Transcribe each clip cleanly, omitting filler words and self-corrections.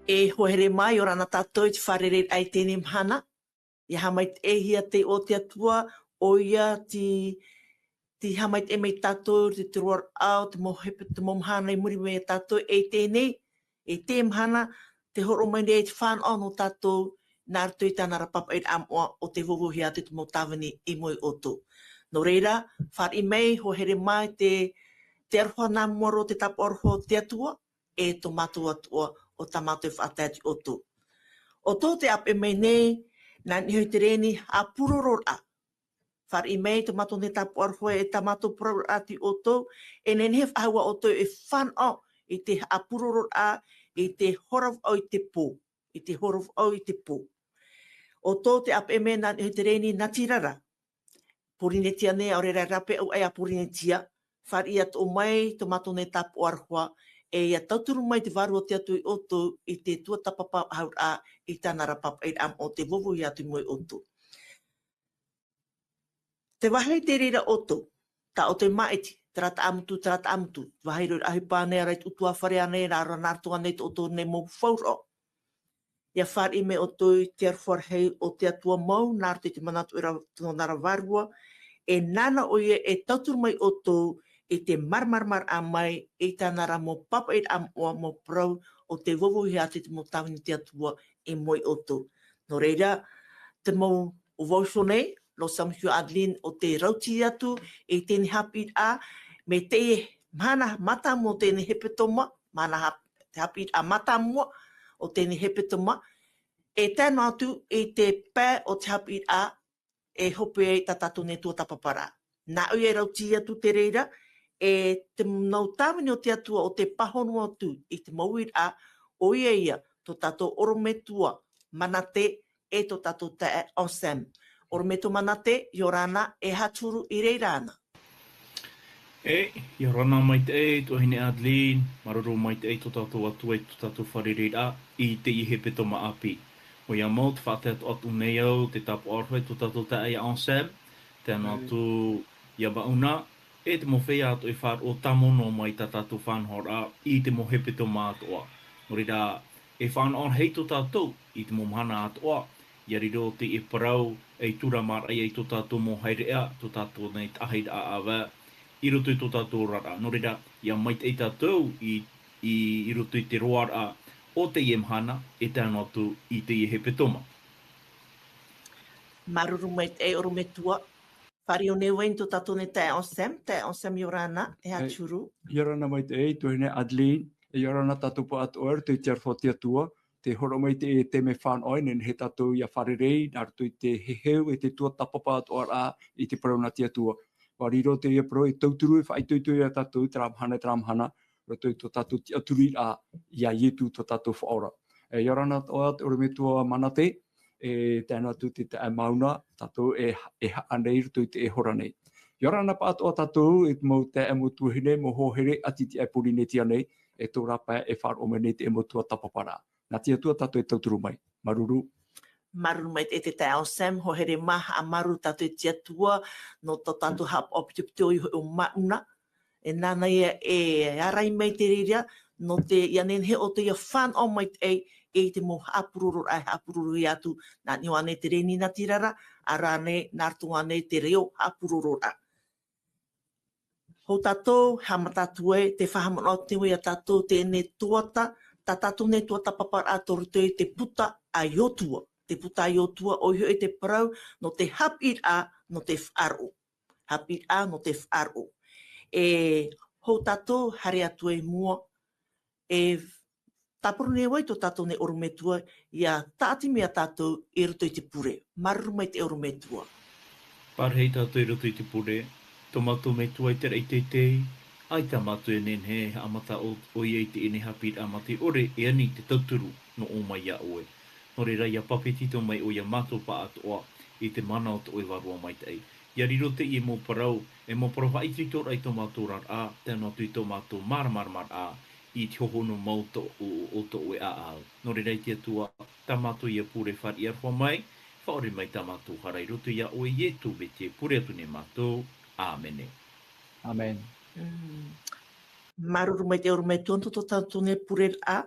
E hohere mai ora na tātou i te wharere ai tēnei mhana. I hamait e hia te o te atua, o ia ti hamait e mei tātou, te roar au, te mohepe, te momhana i muri mei tātou e tēnei, e te mhana, te horo mai nei te whānau no tātou, nā rato i tāna rapapa i amoa o te vovohi atu te motawani i moi oto. No reira, whar i mei, hohere mai te aroha nā moro te tapu aroha te atua, e to mātou atua o tā mātou whaatati oto. O tō te ape mei nei, nā niho te reni a purorora. Whar i mei te mātou ne tapu aroha e tā mātou purorora ati oto, e nenehe whahaua oto e whanau i te a purorora, i te horav au i te pō. I te horav au i te pō. O tō te ape mei nā niho te reni nā tirara. Porinetia nei, au reira rape au ai a porinetia. Whar i ato mai te mātou ne tapu aroha, e ia tauturu mai te waru o te atu i oto i te tuatapapa haura i tāna rapapa i am o te vovo i atu moi oto. Te wahai te reira oto, ta o te maiti, tarata amutu, wahai roi ahi pānea reit utua whare anei, rā ranartu anei te oto nei mō whauro. Ia whar i me oto i te arwhar hei o te atua mau, nārtu i te manatu i rā nara warua, e nana o ia e tauturu mai oto i te marmarmar a mai i tāna rā mō papa i amoa mō prau o te vovohi atu te mō tawini te atua i moi oto. No reira, te mō o vauso nei, lo samhiu Adeline o te rauti atu i tēnei hapit a, me te mana mata mō tēnei hepetoma, mana te hapit a mata mua o tēnei hepetoma, e tēnā atu i te pē o te hapit a, e hope e tatatu ne tua tapapara. Nā ui e rauti atu te reira, e te nau tāwini o te atua o te pahono atu i te mauir a, o ia to tato orometua manate e to tato te onsem. Orometua manate, i orana e haturu i reira ana. I orana mai te e, tuhine Adeline, maruru mai te e to tato atu e to tato wharereira i te ihe petoma api. O ia mau te whaatea atu nei au, te tapu arwhai to tato te e onsem, tēnā atu ia bauna, e te mowhea atu e whār o tamono mai tā tātou whanhora i te mohepeto mātoa. Norida, e whanau hei tō tātou i te momhana atoa, ia riro te e parau e tura mar ai tō tātou mo hairea, tō tātou nei taheira a awa, i roto i tō tātou rara. Norida, ia mai te tātou i roto i te roara o te iemhana e tāna atu i te ihepetoma. Maruru mai te e orometua. Whare o ne wain to tato ne te onsem i orana, e haturu. I orana mai te e, tuhine Adeline, i orana tātou pa atu ar, te te arwhoti atua, te horo mai te e te me whanoi, nen he tātou ia wharerei, nārtu i te heheu, e te tua tapapa atu ar a, i te paraunati atua. Wariro te ia pro, e tauturu e whaitoi a tātou, tramhana, roto i tō tātou ti aturi a, ia ietu tō tātou whaora. E orana toa, te orometua manate, e tēnā tu te mauna, tātou e anei rutu i te e hora nei. Yorana pa atoa tātou, e mau te emu tuhine, mo hohere ati te e purinetia nei, e tō rapa e whār ome nei te emu tua tapapara. Nā tia tua tātou e tauturu mai. Maruru. Maruru mai te te onsem, hohere maha a maru tātou tia tua, no tō tātou hap opitipito i o mauna, e nāna ia e arai mai te rira, no te ianen he o te ia whan o mai te e te mo hapururu i atu, nā niho ane te reni nā tirara, a rāne nārtu ane te reo hapururu a. Ho tātou, hama tātou e, te whahamana o te wea tātou, te ne tuata, tā tātou ne tuata papara a toruto e te puta a iotua. Te puta a iotua o iho e te parau, no te hapir a, no te wharo. Hapir a, no te wharo. E ho tātou, hare atu e mua, e tāpuru ne wai tō tātou ne orometua, ia tāti mea tātou e roto i te pure. Maruru mai te orometua. Parhei tātou e roto i te pure, tō mātou me tua i te reitei, ai tā mātou e nenhe amata o iei te ene hapir amate ore e ani te tauturu no o mai a oe. Nore rai a papetito mai o ia mātou pa atoa i te mana o te oe warua mai te ei. Ia riro te i mō parau, e mō parau haitri tōra i tō mātou rar a, tēnā tu i tō mātou marmarmar a, i te hohono mauto o to oe a au. Nore rai te atua, tā mātou ia pure whar i arwha mai, whaore mai tā mātou harai roto ia oe i etu be te pure atu ne mātou. Āmene. Amen. Maruru mai te oro mai tuantu tō tātou ne pure a.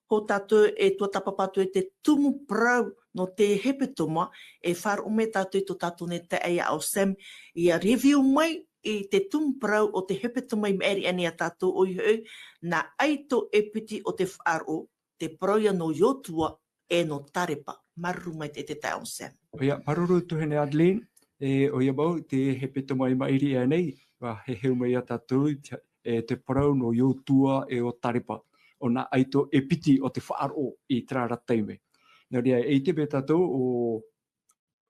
ho tātou e tua tapapatu e te tumu prau no te hepe toma, e whar o me tātou i tō tātou ne te eia au Sam, i a review mai i te tumu prau o te hepe toma i meeri ane a tātou o i hui, na aito e piti o te wharo, te proia no yotua e no tarepa. Maru mai te au Sam. Oia, maruru tuhene Adeline, oia mau te hepe toma i meeri anei, wa he heu mai a tātou, te prau no yotua e o tarepa. O na aito e piti o te whaaro i trara teime. Nā rea, e te me tātou o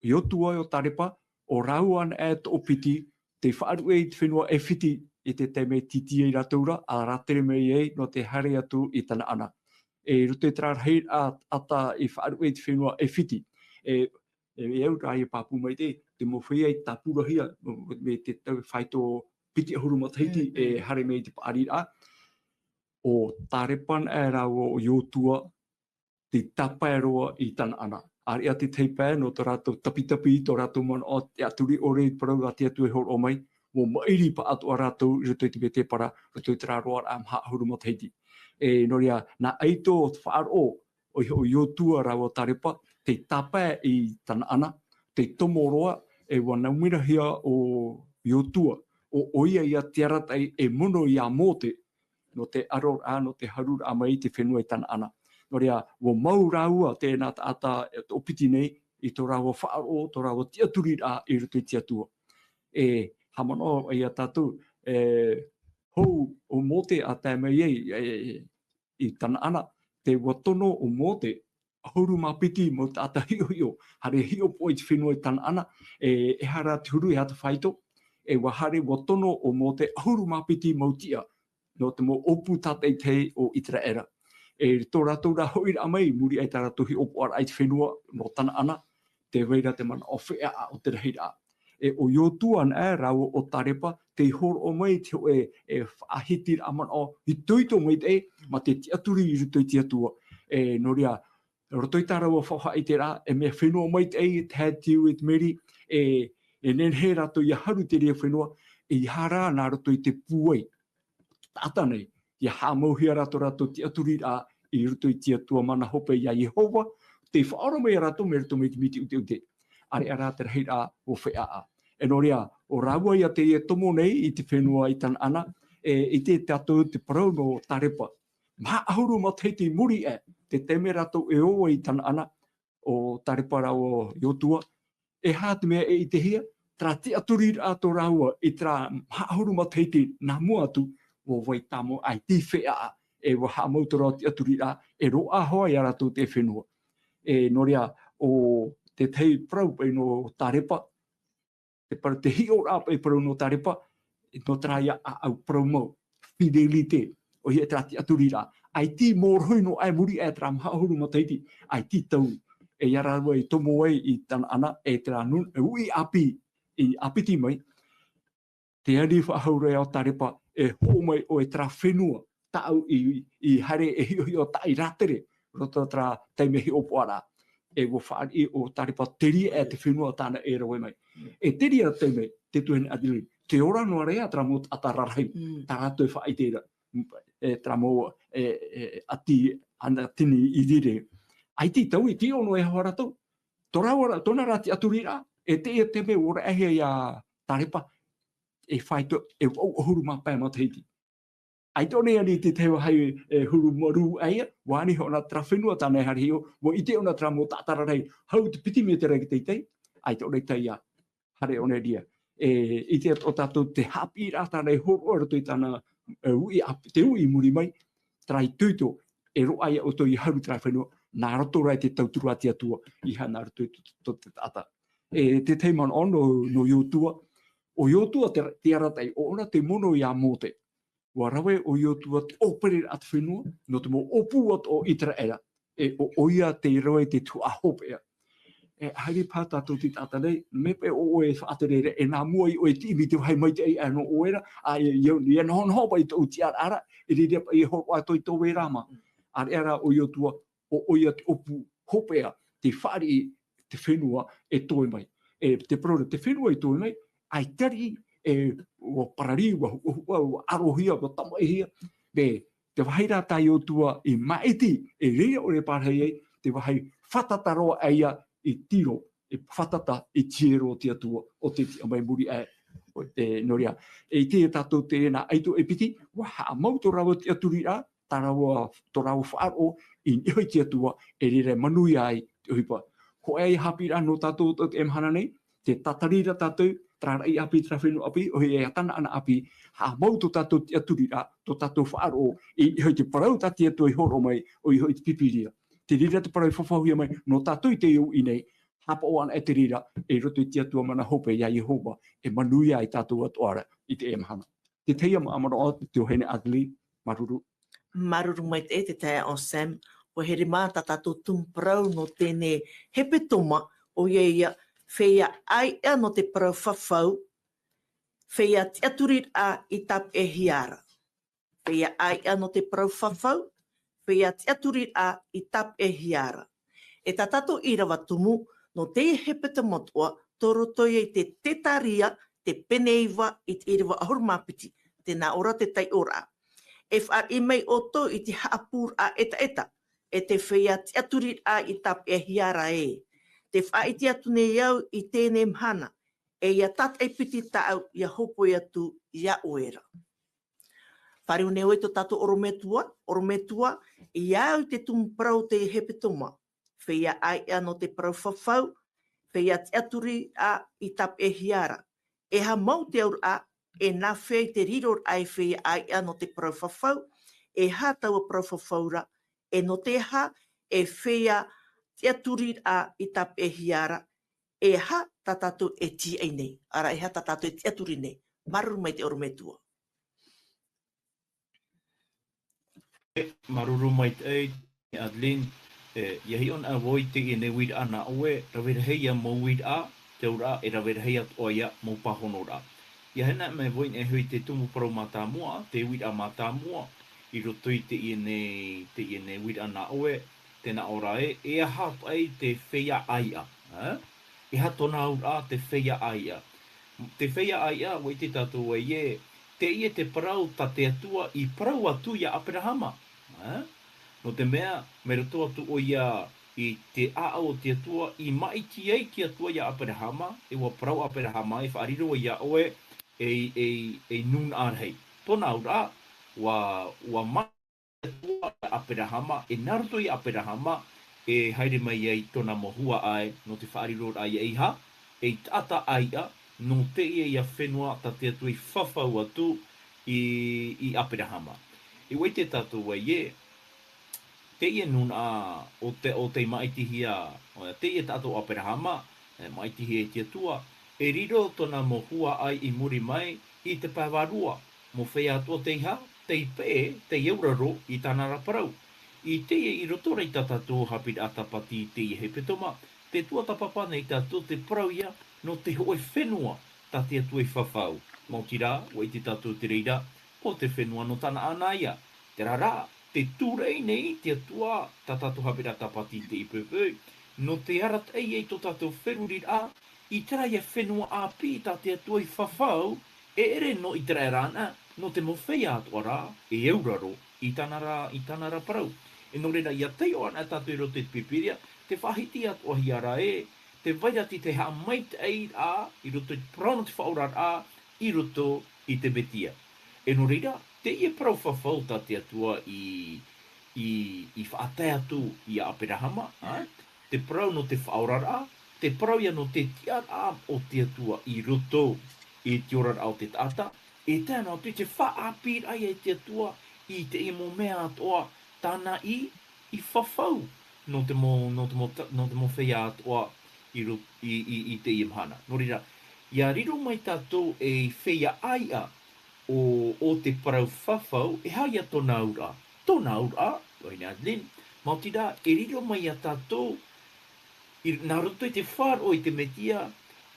iotua o tarepa, o rauan e o piti, te whaaro e te whenua e whiti i te teime titi e rataura, a ratere mei e no te hare atu i tana ana. E rute trara hei ata i whaaro e te whenua e whiti. E eu rai e papu mai te mowhia i tapura hia, me te tau whaito piti ahuru matahiti e hare mei te paarira. O tarepan e rau o iotua, te tapa e roa i tana ana. Ari a te teipē no tō rātou tapitapi, tō rātou mana o te aturi ore parau a te atu e hor o mai, mō mairi pa atu a rātou ruto i te me te para, ruto i te rā roa am ha huru matahiti. E noria, nā eito o te whaaro o iotua rau o tarepa, te tapa i tana ana, te tomo roa e wana mirahia o iotua, o oia i a te aratai e mono i a mote, no te aro no te harur a mai te whenua i tana ana. No rea, wo mau raua tēnā ata o piti nei i tō raua whaaro, tō raua tiaturi a i rutu i tiatua. E hamano i a tātou, hou o mote a tēmei i tana ana, te watono o mote, huru mā piti mo tāta hio, hare hio po i te whenua i tana ana, e hara te huru i hata whaito, e wahare watono o mote, huru mā piti mo tia, no te mo opu tātei te o Iteraera. E tō rātou rā hoi rā mai, muri ai tā rātou hi opu ara ai te whenua no tana ana, te weira te mana o whea o te rahi rā. E o iotuan e rau o tarepa, te horo o mai te o e whaahitir aman o i tuito mai te ma te tiaturi i ruto i tiatua. E noria, roto i tā rau o whaha i te rā, e mea whenua mai te te hatiu i te meri, e nen he rātou i haru te rea whenua, i hara nā roto i te puai. Tata nei, ia hāmauhia rato te aturi rā i ruto i tiatua mana hope i a Yehova, te whaoro mai rato me ruto me te miti ute. Are a rātera hei rā o whea a. E no rea, o rāua ia te e tomo nei i te whenua i tana ana, i te tātou te parau no tarepa. Mā ahuru matahiti muri te teme rato e oa i tana ana, o tarepa rā o iotua, e hā te mea e i te hia, tra te aturi rā tō rāua i tra mā ahuru matahiti nā mua atu, o vai tamo ai te whea e waha mautora te aturi rā, e roa hoa i arato te whenua. E noria o te tei parau pai no tarepa, te hio rā pai parau no tarepa, no traia a au parau mau, fidelite, o hi e tra te aturi rā. Ai ti mōrhui no ai muri e tra mahahuru mataiti, ai ti tau, e iarawa i tomo ai i tana ana, e tra nun, e ui api, i apiti mai, te ari whahaure o tarepa, e ho mai o e tra whenua, tau i hare e hio tai ratere, roto tra teime hi opo ara, e wo whaari o tarepa teri e te whenua tāna e rawe mai. E teri a teime, te tuhene adili, te ora no rea tra mot atararai, tā rato e whaai tera, e tra mo ati ana tini i dire. Ai ti tau i ti ono e hoa rato, tōna rati aturi rā, e te e teme ora ehe i a tarepa, e whaito e huru mapai matahiti. Ai tōne ani te tewa hai huru moru aia, wāni hona tra whenua tāna e hari hio, wo ite ona tra mo tātararei, hau te piti me te rei teitei, ai tōne teia, hare one ria. I te o tātou te hapi rā tāna e horo ora tui tāna te ui muri mai, tra i tuito, e roa ia o tō i haru tra whenua, nā roto rai te tauturu ati atua, i hana roto i te tata. Te teiman ono no iotua, o iotua te aratai, o ona te mono i a mote. Wa rawe o iotua te opere at whenua, no te mo opu at o Iteraera, e o oia te rawe te tu a hopea. E haere pātātou te tata nei, mepe o e whaaterere, e nā mua i o e timi te hai mai te ei ano oera, a i an hon hopa i tau ti ara, e re i horo a toi tō e rama. Ar era o iotua, o oia te opu hopea, te whaari te whenua e toi mai. E te prore te whenua i toi mai, ai tari e o parari, o arohia, o tamaihia, be te wahira tai o tua I maiti, e rea o le parhei te wahai whatataroa aia I tiro, e whatata I tiero te atua o te mai muri e o te noria. E te tatou te na aito e piti, waha mau to rawa te aturi a, tarawa to rawa whaaro I ihoi te atua e re manui ai te uhipa. Ko e hapi ra no tatou te emhana nei, te tatarira tatou, tara I api trafinu api, o he atana ana api, ha mau to tatou te aturi a, to tatou whaaro I ihoi te parau tati atu I horo mai, o ihoi te pipiria. Te rira te parau whawhauhia mai, no tatou te iu I nei, hapa o ana e te rira, e roto I te atua mana hope ia Yehova, e manui ai tatou atuara I te emhana. Te teia ma amara o te ohene Adli, maruru. Maruru mai te tae o Sam, o here māta tatou tumprau no tēne hepe toma o ia whea ai ea no te parau whawhau, whea te aturir a I tap e hiara. Whea ai ea no te parau whawhau, whea te aturir a I tap e hiara. E ta tatou irawa tumu no te hepe te motua, toro toi I te tetaria, te peneiwa I te irawa ahurumapiti, te nā ora te tai ora. E wha I mei oto I te haapur a eta, e te whea te aturir a I tap e hiara e. Te wha I te atu nei au I tēne mhana, e ia tat e piti tau ia hopo I atu ia oera. Whariu ne oi to tatou orometua, I au te tumprau te hepe toma. Whea ai ea no te parau whawhau, whea te aturi a I tap e hiara. E ha mau te aur a, e nā whea te riror ai whea ai ea no te parau whawhau, e ha taua parau whawhaura, e no te ha, e whea te aturi a I tap e hiara, e ha tatatu e ti ei nei. Ara e ha tatatu e te aturi nei. Maruru mai te orometua. Maruru mai te Adeline, iahi on a voi te ne wid ana oe, rawera heia mo wid a, te ura e rawera heia oia mo pahonora. Ia hena me voi e hui te tumu parau mata mua, te wid a mata mua, I roto I te ne wid ana oe, tēnā ora e hap ai te whea aia. E ha tona ura te whea aia. Te whea aia, wai te tatou e te ie te parau ta te atua I parau atu ia Aperahama. No te mea, me roto atu o ia I te aao te atua, I maiti ei te atua ia Aperahama, e wa parau Aperahama, e whaariro ia oe, e nun arhei. Tona ura, wa maiti atua Aperahama, e naruto I Aperahama, e haere mai ei tona mohua ai, no te whaariro ai eiha, e tata aia, no te ia whenua ta te atu I whawhau atu I Aperahama. I wei te tatou e, te ia nun a o te maitihia, te ia tatou Aperahama, maitihia te atua, e riro tona mohua ai I muri mai I te pāwarua, mo whea atua te iha, te ipe, te euraro I tāna raparau. I te ia I roto rei tatou hapid atapati te ia he petoma, te tua tapapa nei tatou te parau ia, no te hoe whenua ta te atu I whawhau. Mautira, wei te tatou te reira, o te whenua no tana ana ia. Te rara, te tūrei nei te atua ta tatou hapira tapati te ipepe, no te arat ei to tatou wherurir a, I tera ia whenua a pi ta te atua I whawhau, e ere no I tera rana, no te mowhea atua rā, e euraro, I tāna parau. E no reira ia teo ana tatou I roto te pipiria, te whahiti atua hiara te vairati te ha mait ei a, I roto I prana te whaurar a, I roto I te betia. E no reira, te ia parau whawhau ta te atua I whaatai atu I Aperahama, te parau no te whaurar a, te parau ia no te tiar a o te atua I roto I te orar au te tata, e tēnā te whaapir ai te atua I te imo mea atoa tāna I whawhau no te mo whea atoa I te imhana. No rira, ia riro mai tātou e whea aia o te parau whawhau, e haia tona ura. Tona ura, oine Adeline, mautira, e riro mai a tātou, nā roto I te whāro I te metia,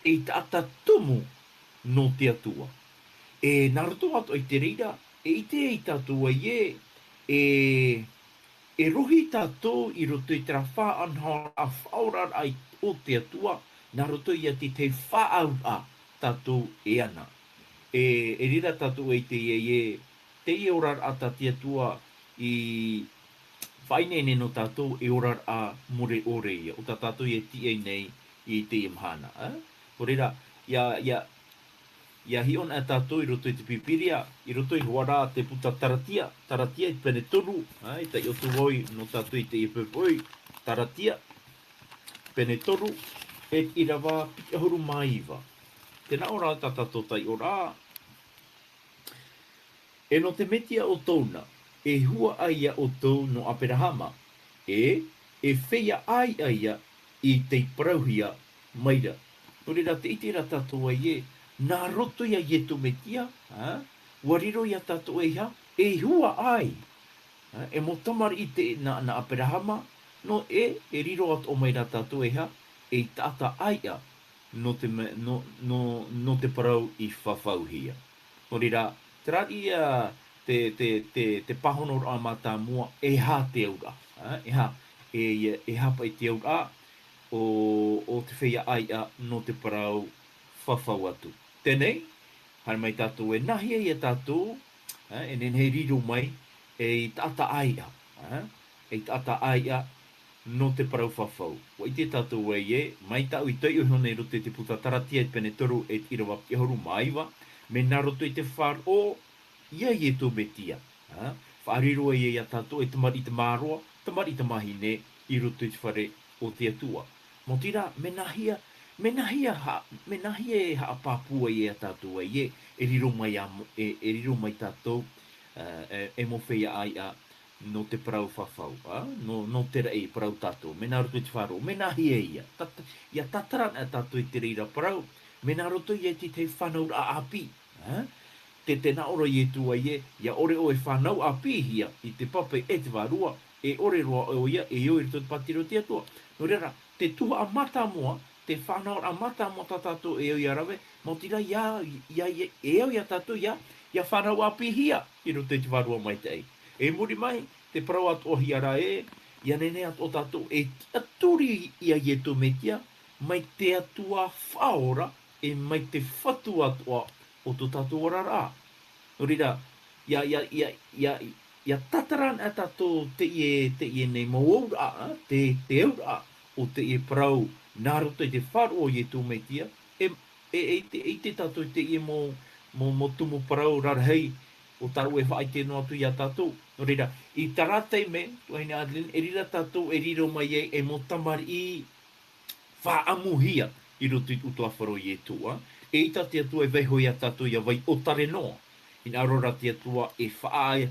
e tāta tumu no te atua. E nā roto ato I te reira, e I te I tātua e rohi tātou I roto I te rā anha a whaurar ai o te atua, nā roto I ati te whaaur a tātou e ana. E rira tātou te orar ata te atua i whainene no tātou e ora a more ore ia. O tātou e tie nei i te imhana. Ko reira, ia hion a tātou i roto i te pipiria, i roto i huara te puta taratia i pene toru, i te otu oi no tātou i te ipepoi, taratia, pene toru, e i rawa piki ahuru maiva. Tēnā ora ta tātou tai ora. E no te metia o tōna, e hua aia o tō no Aperahama, e whea aia i te parauhia maira. No reira te iti ra tātou ai e, nā roto ia ietu metia, wariro ia tātou e ha, e hua ai. E mo tamari i te na Aperahama, no e riro at o maira tātou e ha, e tata aia no te parau i whawhauhia. No reira, te rari te pahono a mata mua e ha te aura. E hapa i te aura o te whea aia no te parau whawhau atu. Tēnei, hai mai tātou e nahia i a tātou, e nenhei riro mai e tata aia. E tata aia no te parau whawhau. Wa i te tātou e, mai tau i tei uhone rote te puta taratia i pene toru e irawa ki horu maiwa, me nā roto i te wharo, ia i e tō metia. Whaariro e ia tātou e tamari te māroa, tamari te mahine, i roto i te whare o te atua. Mo tira, me nahia e haapapua i a tātou e riro mai tātou, e mo whea ai a no te parau whawhau, no te rei parau tātou, me nā roto i te wharo, me nahia ia. Ia tataran a tātou i te reira parau, me nā roto i te whanau a api. Te tēnā ora i e tua ia, ia ore o e whanau api hia, i te pape e te warua, e ore roa o ia, e oi rito te patiro te atua. No reira, te tuha a mata mua, te whanau a mata mua tātou e oi arawe, mo tira e oi a tātou ia whanau api hia, i roto te warua mai te ei. E muri mai, te parau at o hiara e, ia nene at o tātou e aturi ia i e tō metia, mai te atua whaora, e mai te whatu atua o tō tātou orara. No reira, ia tataran a tātou te ie nei mauaura, te aura o te ie parau nā roto i te wharo i e tō metia, e te tātou te ie mo tumu parau rarhei, o taru e whaai tēnō atu i a tātou. No reira, i taratei me, tuaine Adeline, e rira tātou, e riro mai e mo tamari i whaamuhia i roto i utoa wharo i e tua. E ita te atua e veho i a tātou i a vai o tare noa. I nā rora te atua e whaari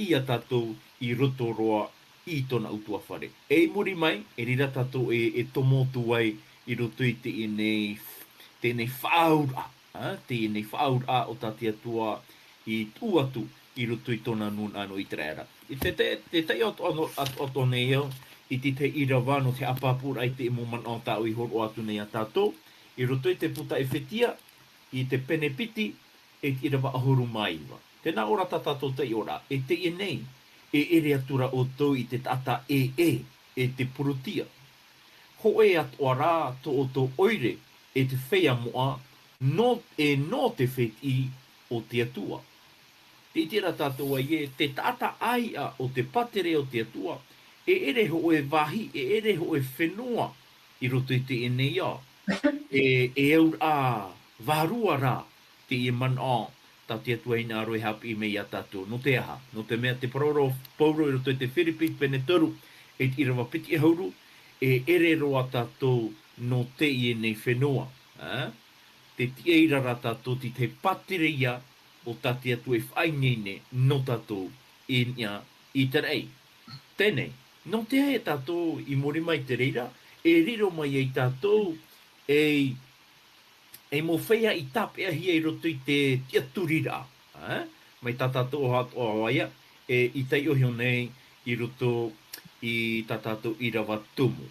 i a tātou i roto roa i tona utoa whare. E muri mai, e rira tātou e tomotu ai i roto i te nei whaura. Te nei whaura o tā te atua i tuatu i roto i tona nun ano i treara. I te tei o nei au, i te irawa no te apapura i te imo man o tāu i horo atu nei a tātou, i roto i te puta e whetia, i te penepiti, e te irawa ahuru maiwa. Tēnā ora ta tātou te ora, e te e nei, e ere atura o tō i te tata e te purutia. Ho e atua rā tō o tō oire, e te whea moa, no te wheti o te atua. Te tira tātou ai te tata aia o te patere o te atua, e ere ho e wahi, e ere ho e whenua i roto i te enei a. E aur a varua rā te i man a ta te atua ina aro e hapi i mei a tātou. No te aha, no te mea te pauro i roto i te whiripi pene toru, e te irawa piti e hauru, e ere roa tātou no te i enei whenua. Te tieira rā tātou ti te patere ia, o tātia tu e whainene no tātou i te rei. Tēnei, no te hea tātou i mori mai te reira, e riro mai e tātou e mo whea i tāpea hia i roto i te tiaturira. Mai tā tātou hat o hawaia, i tei ohio nei i roto i tā tātou i rawa tumu.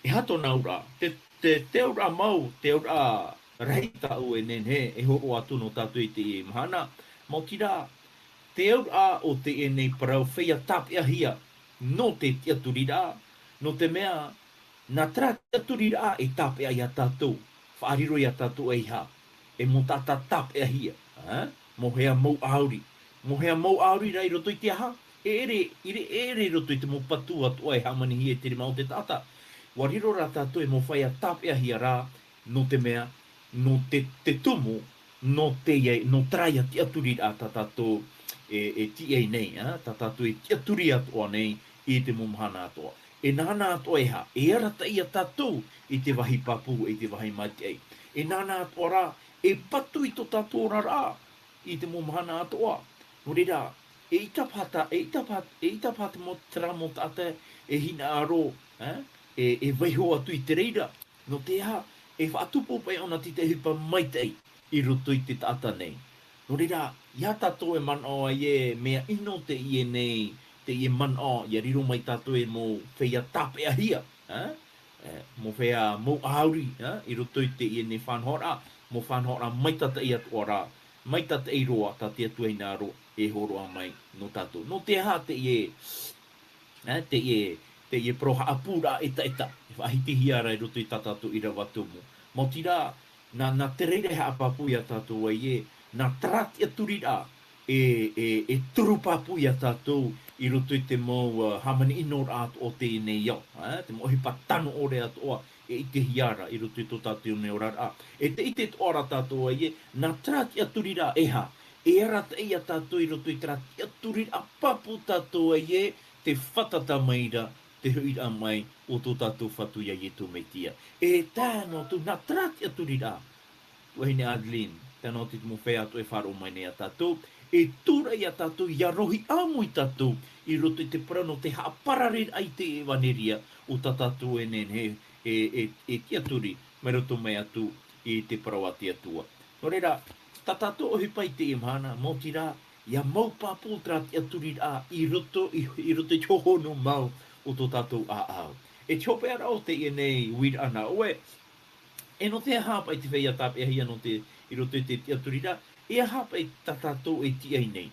E hato naura, te aura mau, te aura reita o e nenhe, e horo atu no tātou i te mahana, mo tira, te aura o te e nei parau whea tāpea hia, no te tiaturira, no te mea, nā tra tiaturira e tāpea i a tātou, whaariro i a tātou e ha, e mo tātā tāpea hia, mo hea mau auri rai roto i te aha, ere roto i te mo patu atu ai hamani hi e tere mau te tata. Wariro rā tātou e mo whai a tāpea hi a rā no te mea, no te tumu, no te iei, no trai a tiaturi a tātou e ti ei nei, tā tātou e tiaturi atoa nei i te mumhana atoa. E nāna atoa e ha, e arata i a tātou i te wahi papu, i te wahi mati ei. E nāna atoa rā, e patu i to tātou rā i te mumhana atoa. No reira, e itapata mo tera mo tata e hina aro, e waiho atu i te reira. No te ha, e whaatupo pai ona ti te hipa maitei i roto i te tata nei. No reira, ia tātou e man o e mea ino te ie nei, te ie man o, ia riro mai tātou e mo whea tāpea hia, mo whea mo auri, i roto i te ie nei whanhora, mo whanhora maitata i atu ora, maitata i roa, tā te atu e nā roa, e horoa mai no tātou. No te ha te ie, te ie proha apura eta, e whahiti hiara i roto i tātou i rawatumu. Mo tira, na te reire ha apapu i a tātou ai e, na trati aturi rā, e turu papu i a tātou i roto i te mo hamani ino rāt o te nei iau. Te mohi patano ore atoa e i te hiara i roto i tō tātou nei ora rā. E te ite ora tātou ai e, na trati aturi rā e ha, e arata i a tātou i roto i trati aturi rā papu tātou ai e, te whatata maira, te huira mai o tō tātou whatu ia i tō meitia. E tāno tu na trati aturi rā. Wahine Adeline, tāno te mo whea atu e wharo mai nei a tātou, e tūra i a tātou, ia rohi amu i tātou, i roto i te parano te haaparare ai te ewaneria o tā tātou e nene e tiaturi, mai roto mai atu i te parau ati atua. No reira, tā tātou ohi pai te imhana, mo tira, ia mau pāpū trati aturi rā, i roto i tohono mau o tō tātou āau. E chope ara o te i nei wir ana oe, e no te hapa i te whea tāpea hia no te i roto i te tiaturira, e hapa i tā tātou e ti ei nei.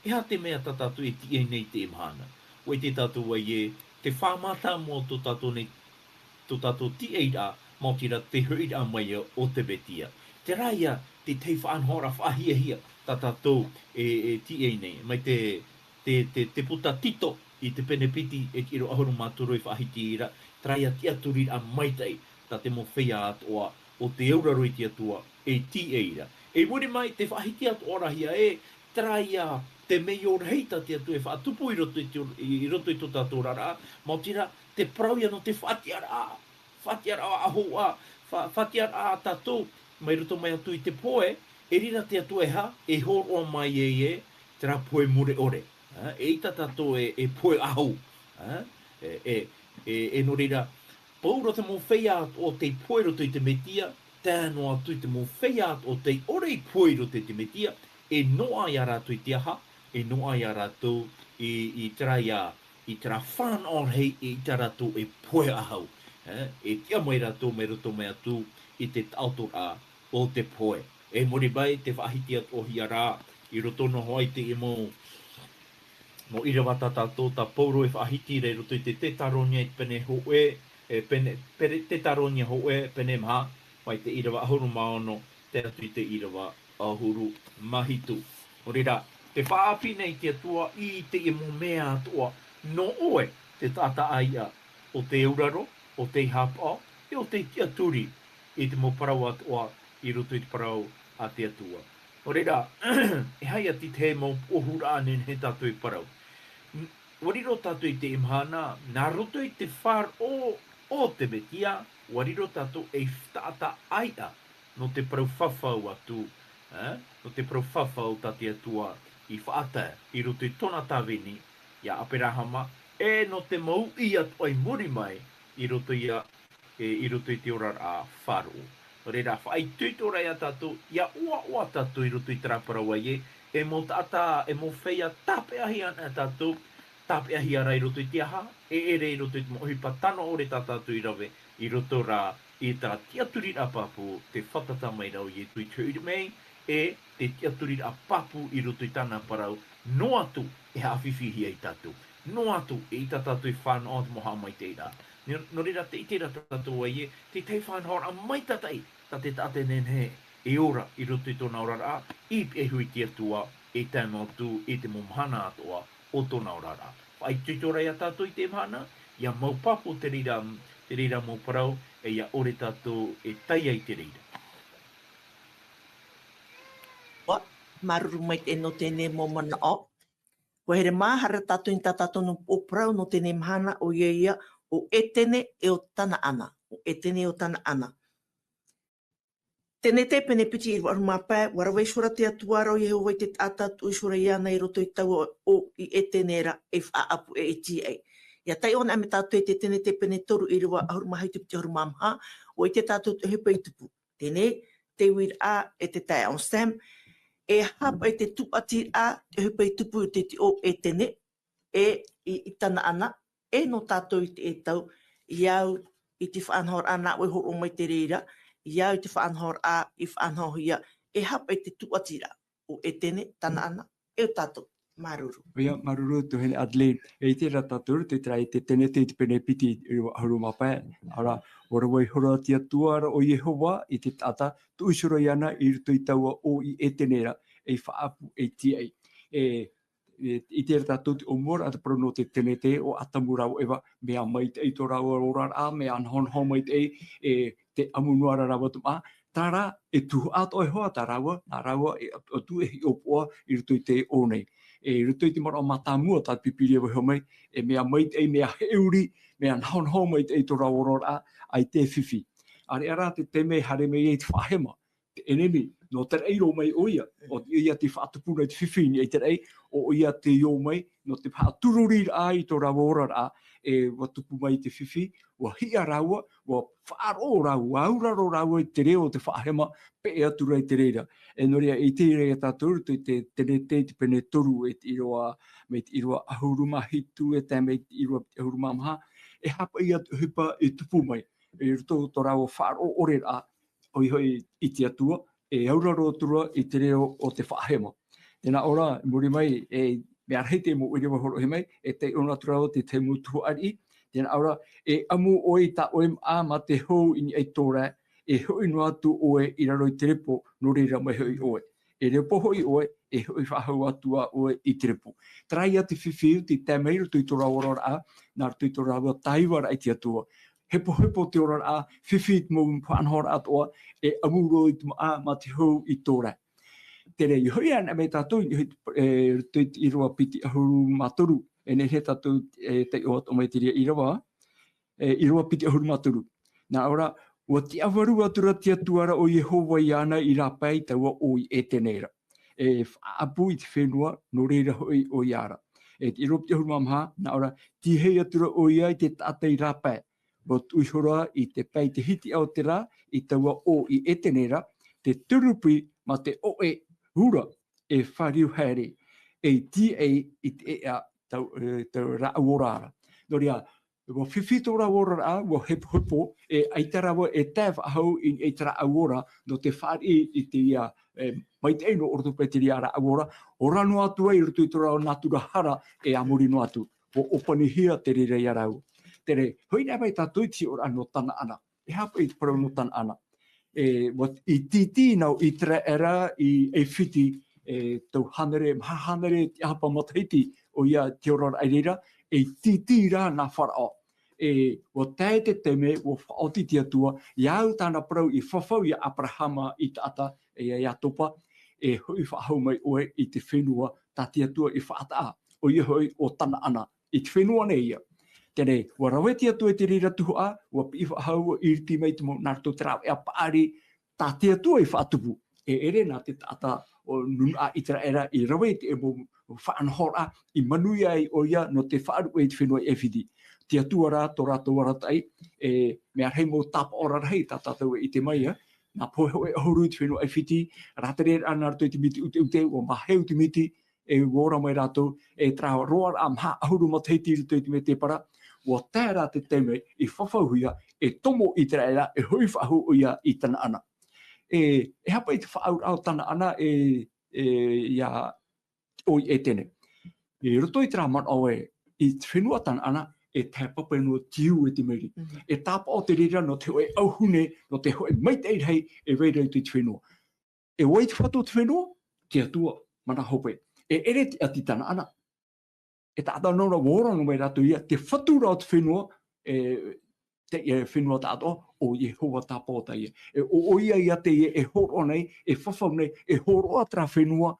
E ha te mea tā tātou e ti ei nei te imhana. O e te tātou ai e, te whamata mo tō tātou ti ei rā, mo tira te hui rā mai o te betia. Te raia, te tei whaanhora whahia hia, tā tātou e ti ei nei. Mai te puta tito i te penepiti e kiro ahuru māturo i whahiti ira, traia tiaturi rā maitei, tā te mo whea atoa o te euraro i te atua e ti eira. E muri mai te whahiti atoa hia e traia te mei o reita te atu e whaatupu i roto i tō tātou rara, mau tira te prauia no te whatiara ahoa, whatiara a tātou, mai roto mai atu i te poe, e rira te atu e ha, e horo mai e, te rā poe mure ore. E ita tātou e poe ahu. E no rira, pauro te mo whea o te poe roto i te metia, tēno atu i te mo whea o te ore i poe roto i te metia, e noa i a rātou i te aha, e noa i a rātou i tera whan on hei i te rātou e poe ahau. E tia mai rātou me roto mai atu i te tautora o te poe. E mori bai te whahiti atu o hia rā, i roto no hoi te e mo ira wata tātou ta pauro e whahiti rei roto i te tetaronia i pene hoe, tetaronia hoe pene maha, mai te irawa ahuru maono, te atu i te irawa ahuru mahitu. O reira, te whaapi nei te atua i te e mo mea atua, no oe te tata aia o te uraro, o te hapa, e o te tiaturi i te mo parau atua i roto i te parau a te atua. O reira, e hai ati te mo ohura nen he tātou i parau. Wariro tātou i te imhana, nā roto i te whar o te betia, wariro tātou e whtaata aia no te parau whawhau atu, no te parau whawhau tā te atua i whaata i roto i tona tāwini, ia aperahama, e no te mau i atu ai muri mai i roto i te ora a wharu. Reira, whai tuitora ia tātou, ia ua tātou i roto i teraparau ai e mo tata, e mo whea tapeahi ana tātou, tapeahi ara i roto i te aha, e ere i roto i te mohi patano ore tātou i rawe, i roto rā, i tā tiaturi rā papu, te whatata mai rau i tui tui mei, e te tiaturi rā papu i roto i tāna parau, no atu e hawhiwhihi ai tātou, no atu e i tātou i whanau te moha mai te ira. No reira te itera tātou ai e, te tei whanau a mai tatai, ta te tate nenhe, e ora i roto i tōna ora rā, i e hui te atua, e tēnā tu, e te momhana atoa, o tōna orara. Whai tutora ia tātou i te mana, ia maupapo te reira mau parau, e ia ore tātou e tai ai te reira. Wa, maruru mai te no tēnei mō mana o. Ko here māhara tātou i tātou no o prau no tēnei mahana o ia o etene e o tana ana. O etene e o tana ana. Tēnei te pene piti i warumāpai, warawai shura te atuara o Yehova i te tātātu i shura ia nei roto i tau o i etenera e whaapu e ETA. Ia tai ona me tātou e te tēnei te pene toru i rewa ahurumahai te piti ahurumamha o i te tātou te hepa i tupu. Tēnei, te uir a e te tai on Sam, e hapa e te tupati a te hepa i tupu i te o etene e i tana ana, e no tātou i te e tau, iau i te whaanhor ana o horo mai te reira, iau i te whaanhor a i whaanhor ia, e hapa i te tuatira o etene, tana ana, e o tātou, maruru. Ia, maruru tu hene Adelaide, e te ratatur, te trai te tene te pene piti i haru mapai. Ara, warawai hora tia tuara o Yehova i te tata, tu usura iana i ruto i taua o i etenera, e whaapu ETA. I te ratatur o mora ata prono te tene te o atamurau ewa, mea mai te eito rawa rorar a, mea anhonho mai te te amunuara rawa tu maa. Tara, e tuhu ato e hoa ta rawa, nā rawa e o tu e hi opoa i ruto i te o nei. E ruto i te mara o matamua tā pipiri ewa mai, e mea mai te mea heuri, mea nhaunhau mai te eito raworor ai te whiwhi. Are ara te teme hare mei e te whahema, te enemi, no te reiro mai o ia, o ia te whaatupuna i te whiwhi e te rei, o ia te io mai, no te whaatururi a i tō raworor a, e watupu mai te whiwhi, wa hia raua, wa whaaro raua, auraro raua i te reo te whahema, pe e atura i te reira. E noria i te rea tātou, te tene te pene toru e te iroa, me te iroa ahuruma hitu e te me te iroa ahuruma maha, e hapa i atu hipa e tupu mai. E ruto tō raua whaaro ore a, oi hoi i te atua, e auraro atura i te reo o te whahema. Tēnā ora, muri mai, me arhei te mo urewa horo he mai, e te ona turao te te mutu ari, tēnā ora, e amu oi ta oem a ma te hou ini e tōra, e hoi no atu oe i raro i te repo, no reira mai hoi oe. E repo hoi oe, e hoi whahau atua oe i te repo. Trai ati whiwhiu te tēmei rutu i tō raworor a, nā rutu i tō raworor taiwara i te atua. Hepo te oror a, whiwhi mo whanhora atoa, e amuro i te maa ma te hou i tōra. Tere i hoi ana me tātou i roa piti ahuru matoru, e ne he tātou te oat o mai te ria i roa, i roa piti ahuru matoru. Nā ora, ua te awaru atura te atuara o Yehova i ana i rapai taua o i etenera. E whaapu i te whenua, no reira hoi o i ara. E te iropi te ahuru mamha, nā ora, ti hei atura o ia i te tata i rapai. Wa tuihora i te pai te hiti au te rā, i taua o i etenera, te turupi ma te oe hura e whariu haere, e ti i te ea tau rāuorara. Noria, wa whiwhito rāuorara, wa hepo, e aitarawa e tāw ahau i e tara auora, no te whari i te ia, mai te eino orto pe te ria rāuora, o rano atua i rutu i tora o natura hara e amuri no atu, o opanihia te rira i arau. Tere, hoi nea mai tātou i ti ora no tana ana, e hapa i te parau no tana ana. I titi nau i tere era i e whiti tau hanere te hapa mataiti o ia te orara airira, e titi rā nā wharao. Wa tae te teme, wa whaoti te atua, iau tāna parau i whawhau i Abrahama i tata, e ia topa, e hoi whahau mai oe i te whenua, tā te atua i whaata o ia hoi o tana ana, i te whenua ne ia. Tene, wa raweti atua te rira tuhu a, wa pi whahau i riti mai tumo nārto te rau ea paari, tā te atua i whaatupu. E ere nā te tata o nuna i tera era i raweti e mo whaanhora i manui ai o ia no te whaaru e te whenua e whidi. Te atua rā, tō rātou waratai, mea rei mo tapa ora rei tā tātou i te mai, nā pohe e ahuru i te whenua e whiti, rātere ana rātou i te miti ute, o maheu te miti, e wora mai rātou, e trao roar a mha ahuru ma teiti rito i te me te para, wa tērā te teme i whawhauhia e tomo i tera era e hui whahu o ia i tana ana. E hapa i te whaau au tana ana ia o i tene. E roto i tera man au i te whenua tana ana e te papa no tiu e te meri. E tāpa o te rira no te hoe auhune, no te hoe maitei hei e weirei te whenua. E wai te whatu te whenua, te atua mana hope. E ere te ati tana ana. e tātou nōna wōranga mai rātou ia, te whatura o te whenua, te whenua tātou, o Yehova tā pōta ia. O ia ia te e horo nei, e whawhau nei, e horo atra whenua,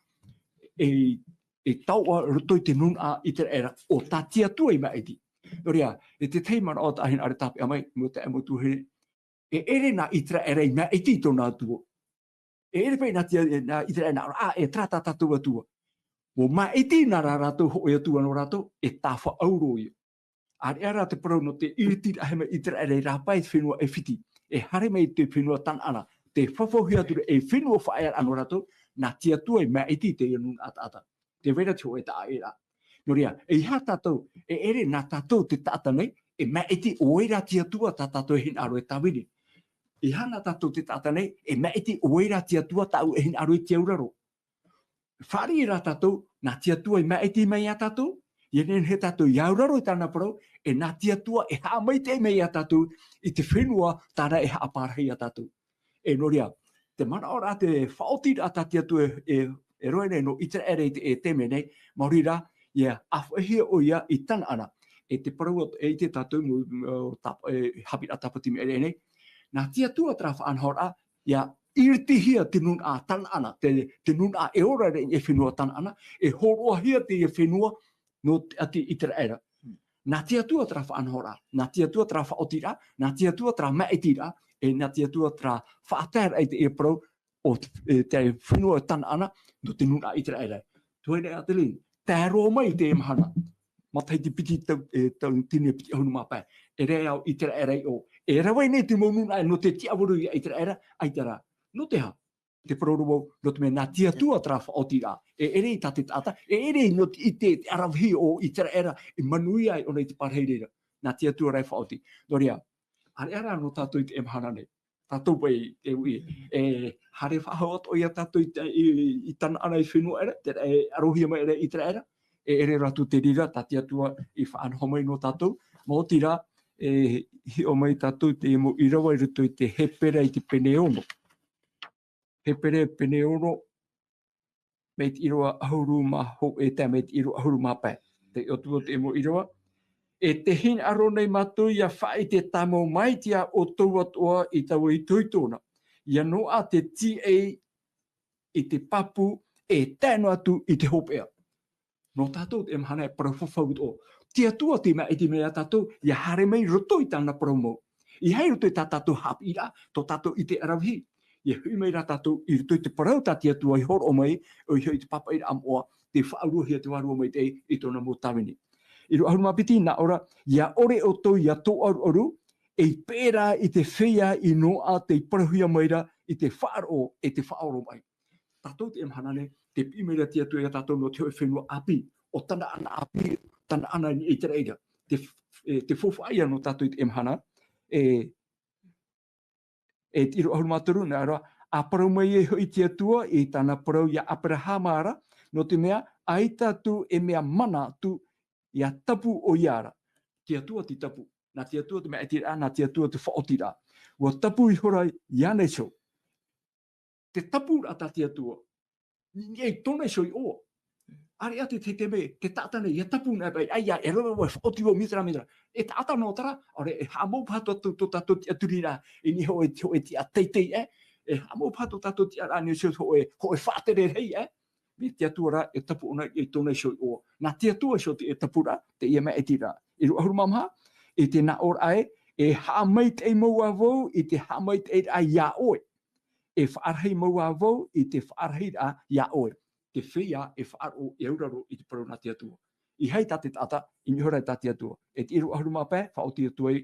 e taua rutoi te nuna i te era, o tā tia tua i maiti. Noria, e te teimana o tāhin are tāpe amai, mo te amo tuhere, e ere nā i te era i maiti tōna atua. E ere pei nā i te era, e trata tātua tua. Mo maiti nā rā rātou ho e atua no rātou, e tāwha auro ia. Are ara te parau no te iriti ahema i te era i rāpai te whenua e whiti. E hare mei te whenua tan ana. Te whawhauhia ture e whenua whaear ano rātou, nā tia tua i maiti te ianun ata. Te vera tio e tā e rā. Noria, e iha tātou, e ere nā tātou te tāta nei, e maiti oera tia tua tā tātou hin aro e tāwiri. I hana tātou te tāta nei, e maiti oera tia tua tāu e hin aro e tia uraro. Whari i rā tātou, nā tia tua i maiti mei a tātou, i nen he tātou i auraro i tāna parau, e nā tia tua e haa mai te mei a tātou, i te whenua tāna e haa pārhei a tātou. E noria, te mana ora te whaoti rā tā tia tua e roe nei no i te ere e teme nei, mauri rā, awhahia o ia i tana ana. E te parau e te tātou hapi a tapatimi ere nei, nā tia tua tra whaanhora, irtihia te nun a tana ana, te nun a e ora re e whenua tana ana, e horoa hia te e whenua no ati i te era. Nā tia tua tra whaanhora, nā tia tua tra whaoti rā, nā tia tua tra maiti rā, e nā tia tua tra whaatara e te e parau o te whenua tana ana, no te nun a i te era. Tuene a te lini, tēro mai te emahana, matai te piti tau tine piti ahunu mapai, e rea au i te era o, e rawai nei te maununa no te tiawaru i te era, ai te rā. No te ha, te parororo no te mea nā tia tua tra whaoti rā, e ere i tate tata, e ere no i te arawhi o i te era, e manui ai o nei te parheirera, nā tia tua rai whaoti. Noria, are ara no tātou i te emahana nei, tātou pai e ui, e hare whahauat o ia tātou i tana ana i whenua era, te arohia mai era i te era, e ere ratu te rira, tā tia tua i whaanhomai no tātou, mō tira, e hi o mai tātou te emo i rawa i ruto i te hepera i te peneono. Hepere peneono, me te iroa ahuru ma ho e te me te iroa ahuru ma pai. Te otua te emo i rawa. E te hin aro nei matu ia whai te tamo mai tia o tau atoa i tau i tuitona. Ia noa te TA i te papu e tēnu atu i te hopea. No tātou te emahana e parafofau o. Tia tua te mea i te mea tātou, ia hare mei roto i tāna promo. I hei roto i tā tātou hapira, tō tātou i te arawhi. Ia hui mei rā tātou i roto i te parau tā tia tua i horo mai, o i hoi te papa i amoa, te whaaruhia te warua mai te i tōna mō tawini. I ro ahuru mapiti nā ora, ia ore o tō ia tō aru, e pērā i te whia i noa te parahuia maira i te whaaro e te whaaro mai. Tātou te emhanane, te pimeira tia tua i tātou no te hoi whenua api, o tana ana api, tana ana i te reira. Te whowhaia no tātou i te emhana, e tiro ahuru maturu, nā ora, a parau mai e hoi tia tua i tāna parau ia Abrahamara, no te mea, ai tātou e mea mana tu ia tapu o iara. Tia tua ti tapu. Nā tia tua te mea e tira, nā tia tua te whaotira. Ua tapu i hora iane so. Te tapu rata tia tua. Ei tone so i o. Ari ati te me, te tātane, ia tapu nā pai, aia, e roa wai whaotiwa mitra. E tāta no tara, ore, e hamo pato tō tātou tia turira, e ni ho e tia teitei, e hamo pato tātou tia rāni o ho e whātere rei, me tia tuara e tapu ona i tōnei so i o. Nā tia tua so te e tapura, te ia mea e tira. I ru ahuru mamha, e te nā or ai, e hamait e maua vau, i te hamait e a ia oe. E whaarhei maua vau, i te whaarhei a ia oe. Te whia e whaaro e auraro i te parau nā tia tua. I hei tate tata, i mihorai tā tia tua. E te iru ahuru mapē, whao tia tua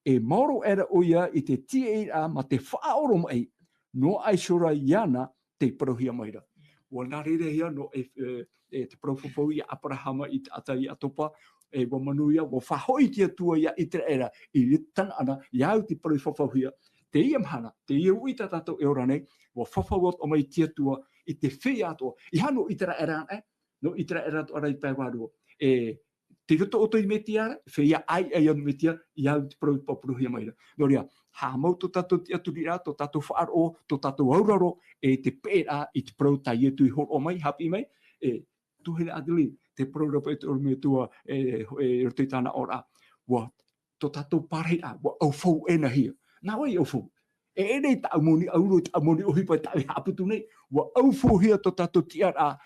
e mauro era o ia i te tia ma te whaoro mai, no ai sora iana te parohia maira. Wa nā rere hia no te parofofo ia Abrahama i te ata i atopa, e wa manuia, wa whahoi tia tua ia i te era, i tana ana, iau te parofofo hia, te ia mhana, te ia ui tā tātou e ora nei, wa whawhawot o mai tia tua, i te whia ato, i hano i tera era, no i tera era to arai pai wārua. Te roto oto i metiara, whia ai anu metia, i au te papuruhia maira. No rea, ha mau to tātou te aturira, to tātou whaaro, to tātou auraro, e te pēra i te parau tai etu i horo mai, hapi mai, tuhera adili, te prorapa te orme tua te tana ora. Wa to tatou parhea, wa au fau ena hia. Nā wai au fau. E nei ta amoni auro ta amoni ohi pa ta haputu nei. Wa au fau hia to tatou tiara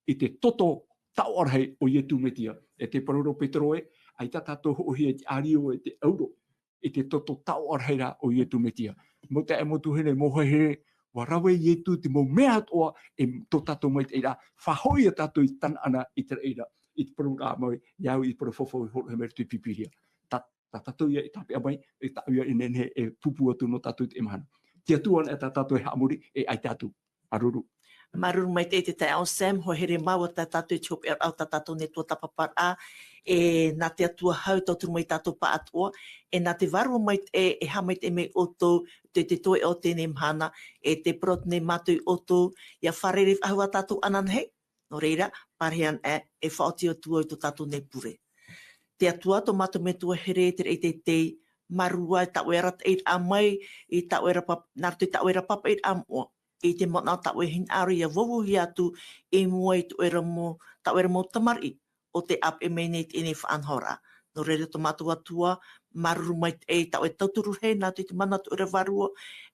i te toto tau arhei o ietu metia. E te prorapa troe, ai ta tatou ohi e te ario e te auro. I te toto tau arhei ra o ietu metia. Mo te emotu hene moha here, wa rawe ietu te mo mea toa e to tatou mai te eira. Whahoi a tatou i tan ana i te eira. I te prorapa mai, iau i prorapa hoi he meru tui pipiria. Ta tatou ia i tape amai, e tau ia i nene e pupu atu no tatou te emahana. Tia tuan e ta tatou e haamuri e ai tatou. Aruru. Maruru mai te te ao Sam, ho here mau ta tatou i chope au ta tatou ne tua tapapara, e nā te atua hau tau mai tatou pa atua, e nā te varu mai e hamai te me oto, te toi o tēnei mhana, e te prot ne mātui oto, ia wharere ahua tatou ananhei, no reira, parehan e whaoti o tua i to tatou ne pure. Te atua to mātou me tua here te marua e tau era te amai, i tau era papa, nārtu i tau era papa i amoa. I te mona tau e hin ari a wawuhi atu e mua i tau era mo tamari o te ap e mene te ene whaanhora. No reira to mātou atua, maruru mai e tau e tauturu hei nā te mana tu ora varua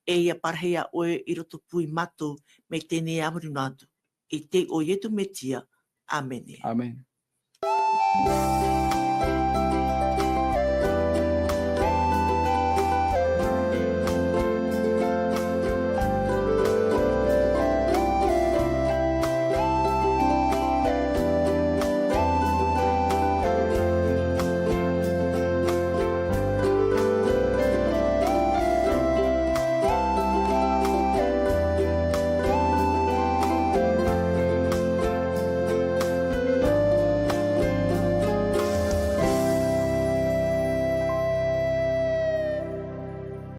e ia parhea oe i roto pui mātou me tēnei amuruna atu. I te o ietu me tia. Amen. Amen.